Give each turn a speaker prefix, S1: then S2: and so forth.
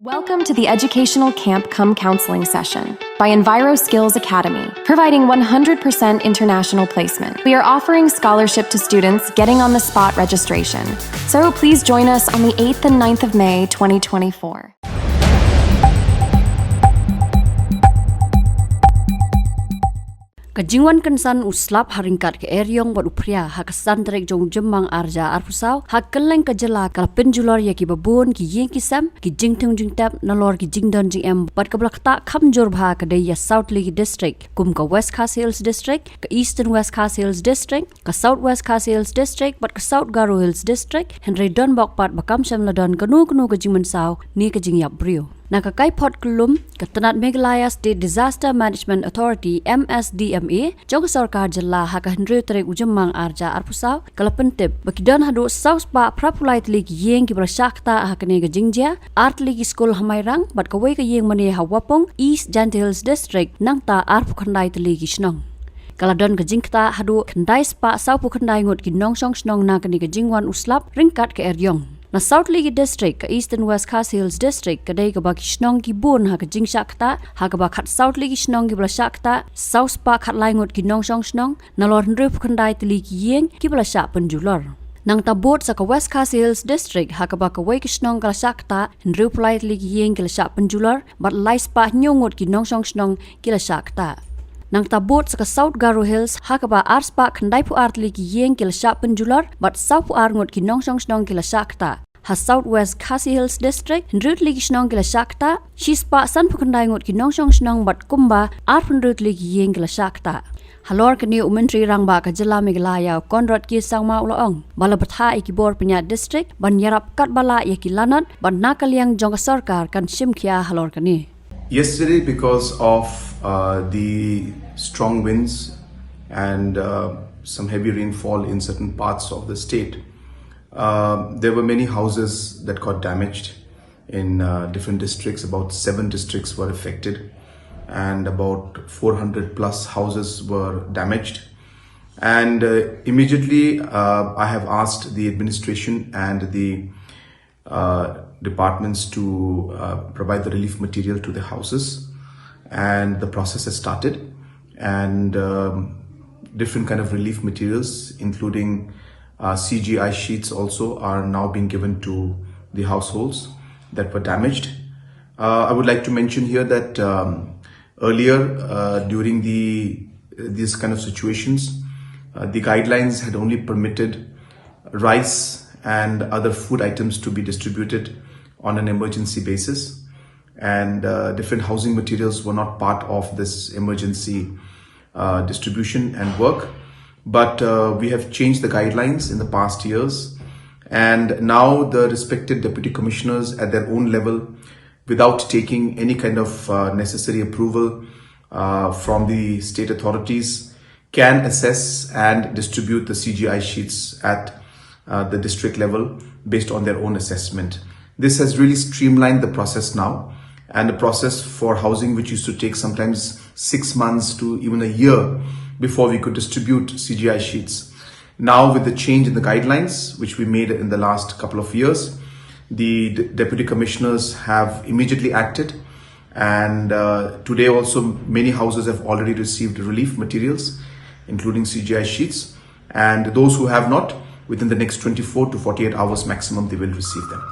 S1: Welcome to the Educational Camp Come Counseling Session by Enviro Skills Academy, providing 100% international placement. We are offering scholarship to students getting on the spot registration. So please join us on the 8th and 9th of May 2024.
S2: Kajingwan kansan uslap haringkat ke eryong wat upria hakasan trek jong jemang arja arpusau hakeleng kajela kal penjulor ya ki babun ki yeng kisam ki jingtung jingtap nalor ki jingdon jing em bat ka blakta khamjor bha ka ya South League District kum ka West Khas Hills District ka Eastern West Khas Hills District ka South West Khas Hills District bat ka South Garo Hills District Henry Don bok pat bakam sham ladon kanu ka jingman sau ni ka jing yap brio Nakakai pot kelum ketenat Meghalaya State Disaster Management Authority MSDMA jong sarkar jela haka hendri trek ujemang arja arpusau kala pentip bakidon hadu saus pa prapulai tlik Ïing ki bersyakta hakane ga jingjia art ligi Skul hamairang bat kawai ka Ïingmane hawapong East Hills District nang ta arpu khandai tlik Shnong Kaladon ka Ktah hadu khandai spa sau pu khandai ngot ki Shnong na kani ka jingwan uslap ringkat ke eryong Na South League District ka Eastern West Khas Hills District kadai ka baki Shnong ki bun ha ka jingsha Ktah ha ka ba khat South League Shnong ki bla Ktah South pa khat laingot ki Shnong nalor ndre phukandai tli ki Ïing ki bla sha penjulor nang tabot sa ka West Khas Hills District ha ka ba ka wai ki Shnong ka Ktah ndre phulai tli ki Ïing ki la sha penjulor bat lai spa nyongot ki Shnong ki la sha Ktah Nang tabot sa South Garo Hills ha ka ba arspa khandai pu artli ki Ïing ki la sha penjular bat South pu arngot ki Shnong ki la sha Ktah ha South West Khas Hills District ndrut li ki Shnong ki la sha Ktah shispa san pu khandai ngot ki Shnong bat kumba ar ndrut li ki Ïing ki la sha Ktah halor kani umentri rang ba ka jela Meghalaya konrod ki sangma ulaong bala batha ikibor penya district ban yarap kat bala yaki lanat ban nakaliang jong sarkar kan shimkhia halor kani
S3: Yesterday, because of the strong winds and some heavy rainfall in certain parts of the state, there were many houses that got damaged in different districts. About 7 districts were affected and about 400 plus houses were damaged. And immediately I have asked the administration and the departments to provide the relief material to the houses, and the process has started, and different kind of relief materials including CGI sheets also are now being given to the households that were damaged. I would like to mention here that earlier during these kind of situations the guidelines had only permitted rice and other food items to be distributed on an emergency basis, and different housing materials were not part of this emergency distribution and work. But we have changed the guidelines in the past years, and now the respected deputy commissioners at their own level, without taking any kind of necessary approval from the state authorities, can assess and distribute the CGI sheets at the district level based on their own assessment. This has really streamlined the process now, and the process for housing, which used to take sometimes 6 months to even a year before we could distribute CGI sheets. Now with the change in the guidelines, which we made in the last couple of years, the deputy commissioners have immediately acted, and today also many houses have already received relief materials including CGI sheets, and those who have not, within the next 24 to 48 hours maximum, they will receive them.